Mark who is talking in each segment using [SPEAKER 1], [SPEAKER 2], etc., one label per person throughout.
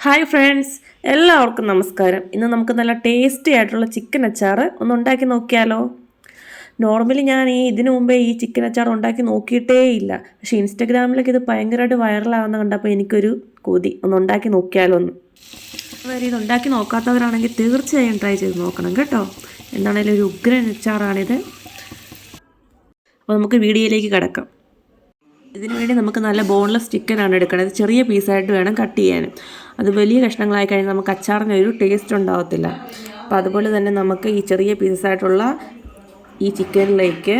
[SPEAKER 1] Hi friends, എല്ലാവർക്കും നമസ്കാരം. ഇന്ന് നമുക്ക് നല്ല ടേസ്റ്റി ആയിട്ടുള്ള ചിക്കൻ അച്ചാർ ഒന്ന് ഉണ്ടാക്കി നോക്കിയാലോ. നോർമലി ഞാൻ ഇതിനു മുമ്പേ ഈ ചിക്കൻ അച്ചാർ ഉണ്ടാക്കി നോക്കിയിട്ടേ ഇല്ല. പക്ഷേ ഇൻസ്റ്റഗ്രാമിലൊക്കെ ഇത് ഭയങ്കരമായിട്ട് വൈറലാകുന്ന കണ്ടപ്പോൾ എനിക്കൊരു കൊതി ഒന്ന് ഉണ്ടാക്കി നോക്കിയാലോ ഒന്ന്. അതുവരെ ഇത് ഉണ്ടാക്കി നോക്കാത്തവരാണെങ്കിൽ തീർച്ചയായും ട്രൈ ചെയ്ത് നോക്കണം കേട്ടോ. എന്താണേലും ഒരു ഉഗ്രൻ അച്ചാറാണിത്. അപ്പോൾ നമുക്ക് വീഡിയോയിലേക്ക് കിടക്കാം. ഇതിനു വേണ്ടി നമുക്ക് നല്ല ബോൺലെസ് ചിക്കനാണ് എടുക്കേണ്ടത്. ചെറിയ പീസായിട്ട് വേണം കട്ട് ചെയ്യാൻ. അത് വലിയ കഷ്ണങ്ങളായി കഴിഞ്ഞാൽ നമുക്ക് അച്ചാറിന് ഒരു ടേസ്റ്റ് ഉണ്ടാകത്തില്ല. അപ്പോൾ അതുപോലെ തന്നെ നമുക്ക് ഈ ചെറിയ പീസായിട്ടുള്ള ഈ ചിക്കനിലേക്ക്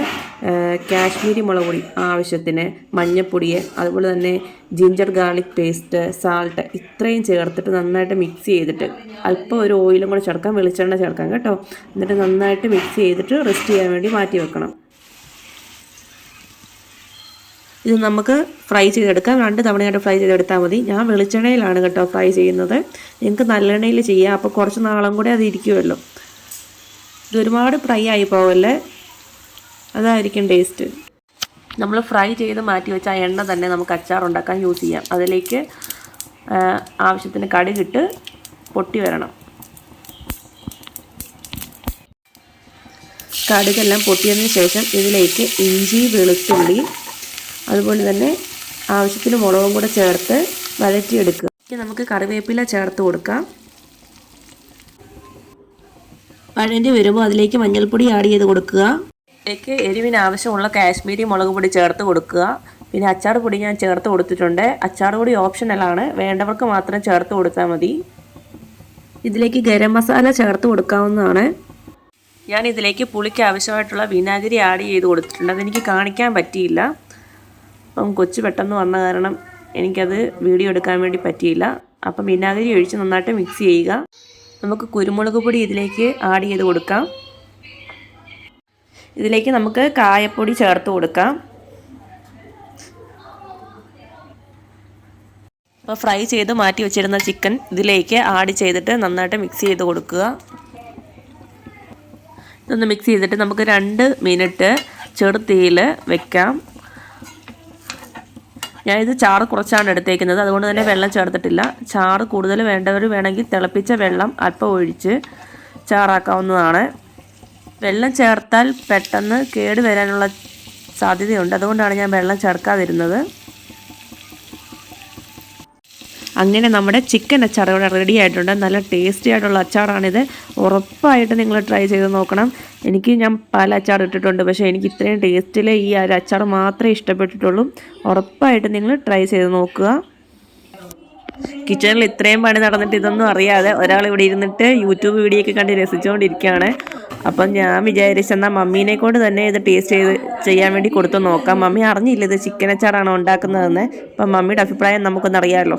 [SPEAKER 1] കാശ്മീരി മുളക് പൊടി ആവശ്യത്തിന്, മഞ്ഞൾപ്പൊടി, അതുപോലെ തന്നെ ജിഞ്ചർ ഗാർലിക് പേസ്റ്റ്, സാൾട്ട് ഇത്രയും ചേർത്തിട്ട് നന്നായിട്ട് മിക്സ് ചെയ്തിട്ട് അല്പം ഒരു ഓയിലും കൂടെ ചേർക്കാം, വെളിച്ചെണ്ണ ചേർക്കാം കേട്ടോ. എന്നിട്ട് നന്നായിട്ട് മിക്സ് ചെയ്തിട്ട് റെസ്റ്റ് ചെയ്യാൻ വേണ്ടി മാറ്റി വെക്കണം. ഇത് നമുക്ക് ഫ്രൈ ചെയ്തെടുക്കാം. 2 തവണയായിട്ട് ഫ്രൈ ചെയ്തെടുത്താൽ മതി. ഞാൻ വെളിച്ചെണ്ണയിലാണ് കേട്ടോ ഫ്രൈ ചെയ്യുന്നത്. നിങ്ങൾക്ക് നല്ലെണ്ണയിൽ ചെയ്യാം, അപ്പോൾ കുറച്ച് നാളും കൂടെ അത് ഇരിക്കുമല്ലോ. ഇത് ഒരുപാട് ഫ്രൈ ആയി പോവല്ലേ, അതായിരിക്കും ടേസ്റ്റ്. നമ്മൾ ഫ്രൈ ചെയ്ത് മാറ്റി വെച്ച ആ എണ്ണ തന്നെ നമുക്ക് അച്ചാർ ഉണ്ടാക്കാൻ യൂസ് ചെയ്യാം. അതിലേക്ക് ആവശ്യത്തിന് കടുകിട്ട് പൊട്ടി വരണം. കടുകെല്ലാം പൊട്ടിയതിന് ശേഷം ഇതിലേക്ക് ഇഞ്ചി, വെളുത്തുള്ളി, അതുപോലെ തന്നെ ആവശ്യത്തിന് മുളകും കൂടെ ചേർത്ത് വഴറ്റിയെടുക്കുക. നമുക്ക് കറിവേപ്പില ചേർത്ത് കൊടുക്കാം. വഴണ്ടി വരുമ്പോൾ അതിലേക്ക് മഞ്ഞൾപ്പൊടി ആഡ് ചെയ്ത് കൊടുക്കുക. അതിലേക്ക് എരിവിന് ആവശ്യമുള്ള കാശ്മീരി മുളക് പൊടി ചേർത്ത് കൊടുക്കുക. പിന്നെ അച്ചാർ പൊടി ഞാൻ ചേർത്ത് കൊടുത്തിട്ടുണ്ട്. അച്ചാർ പൊടി ഓപ്ഷണലാണ്, വേണ്ടവർക്ക് മാത്രം ചേർത്ത് കൊടുത്താൽ മതി. ഇതിലേക്ക് ഗരം മസാല ചേർത്ത് കൊടുക്കാവുന്നതാണ്. ഞാൻ ഇതിലേക്ക് പുളിക്ക് ആവശ്യമായിട്ടുള്ള വിനാഗിരി ആഡ് ചെയ്ത് കൊടുത്തിട്ടുണ്ട്. അതെനിക്ക് കാണിക്കാൻ പറ്റിയില്ല. അപ്പം കൊച്ചു പെട്ടെന്ന് വന്ന കാരണം എനിക്കത് വീഡിയോ എടുക്കാൻ വേണ്ടി പറ്റിയില്ല. അപ്പം വിനാഗിരി ഒഴിച്ച് നന്നായിട്ട് മിക്സ് ചെയ്യുക. നമുക്ക് കുരുമുളക് പൊടി ഇതിലേക്ക് ആഡ് ചെയ്ത് കൊടുക്കാം. ഇതിലേക്ക് നമുക്ക് കായപ്പൊടി ചേർത്ത് കൊടുക്കാം. അപ്പോൾ ഫ്രൈ ചെയ്ത് മാറ്റി വെച്ചിരുന്ന ചിക്കൻ ഇതിലേക്ക് ആഡ് ചെയ്തിട്ട് നന്നായിട്ട് മിക്സ് ചെയ്ത് കൊടുക്കുക. ഇതൊന്ന് മിക്സ് ചെയ്തിട്ട് നമുക്ക് 2 മിനിറ്റ് ചെറുതീയിൽ വെക്കാം. ഞാനിത് ചാറ് കുറച്ചാണ് എടുത്തേക്കുന്നത്, അതുകൊണ്ട് തന്നെ വെള്ളം ചേർത്തിട്ടില്ല. ചാറ് കൂടുതൽ വേണ്ടവർ വേണമെങ്കിൽ തിളപ്പിച്ച വെള്ളം അല്പം ഒഴിച്ച് ചാറാക്കാവുന്നതാണ്. വെള്ളം ചേർത്താൽ പെട്ടെന്ന് കേട് വരാനുള്ള സാധ്യതയുണ്ട്, അതുകൊണ്ടാണ് ഞാൻ വെള്ളം ചേർക്കാതിരുന്നത്. അങ്ങനെ നമ്മുടെ ചിക്കൻ അച്ചാർ ഇവിടെ റെഡി ആയിട്ടുണ്ട്. നല്ല ടേസ്റ്റി ആയിട്ടുള്ള അച്ചാറാണിത്. ഉറപ്പായിട്ട് നിങ്ങൾ ട്രൈ ചെയ്ത് നോക്കണം. ഞാൻ പല അച്ചാർ ഇട്ടിട്ടുണ്ട്, പക്ഷേ എനിക്ക് ഇത്രയും ടേസ്റ്റിൽ ഈ ഒരു അച്ചാർ മാത്രമേ ഇഷ്ടപ്പെട്ടിട്ടുള്ളൂ. ഉറപ്പായിട്ട് നിങ്ങൾ ട്രൈ ചെയ്ത് നോക്കുക. കിച്ചണിൽ ഇത്രയും പണി നടന്നിട്ട് ഇതൊന്നും അറിയാതെ ഒരാൾ ഇവിടെ ഇരുന്നിട്ട് യൂട്യൂബ് വീഡിയോ ഒക്കെ കണ്ട് രസിച്ചുകൊണ്ടിരിക്കുകയാണ്. അപ്പം ഞാൻ വിചാരിച്ചെന്നാൽ മമ്മീനെ കൊണ്ട് തന്നെ ഇത് ടേസ്റ്റ് ചെയ്യാൻ വേണ്ടി കൊടുത്തു നോക്കാം. മമ്മി അറിഞ്ഞില്ല ഇത് ചിക്കൻ അച്ചാറാണോ ഉണ്ടാക്കുന്നതെന്ന്. അപ്പം മമ്മിയുടെ അഭിപ്രായം നമുക്കൊന്നറിയാമല്ലോ.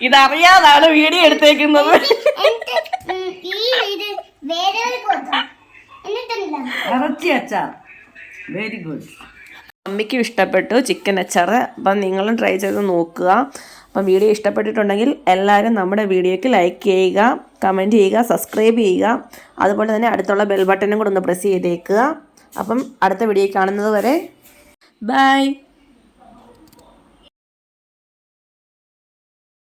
[SPEAKER 1] ഇതറിയാതാണ് വീഡിയോ എടുത്തേക്കുന്നത്. Very good. അമ്മയ്ക്കും ഇഷ്ടപ്പെട്ടു ചിക്കൻ അച്ചാർ. അപ്പം നിങ്ങളും ട്രൈ ചെയ്ത് നോക്കുക. അപ്പം വീഡിയോ ഇഷ്ടപ്പെട്ടിട്ടുണ്ടെങ്കിൽ എല്ലാവരും നമ്മുടെ വീഡിയോയ്ക്ക് ലൈക്ക് ചെയ്യുക, കമൻറ്റ് ചെയ്യുക, സബ്സ്ക്രൈബ് ചെയ്യുക. അതുപോലെ തന്നെ അടുത്തുള്ള ബെൽ ബട്ടനും കൂടെ ഒന്ന് പ്രസ് ചെയ്തേക്കുക. അപ്പം അടുത്ത വീഡിയോ കാണുന്നത് വരെ ബൈ.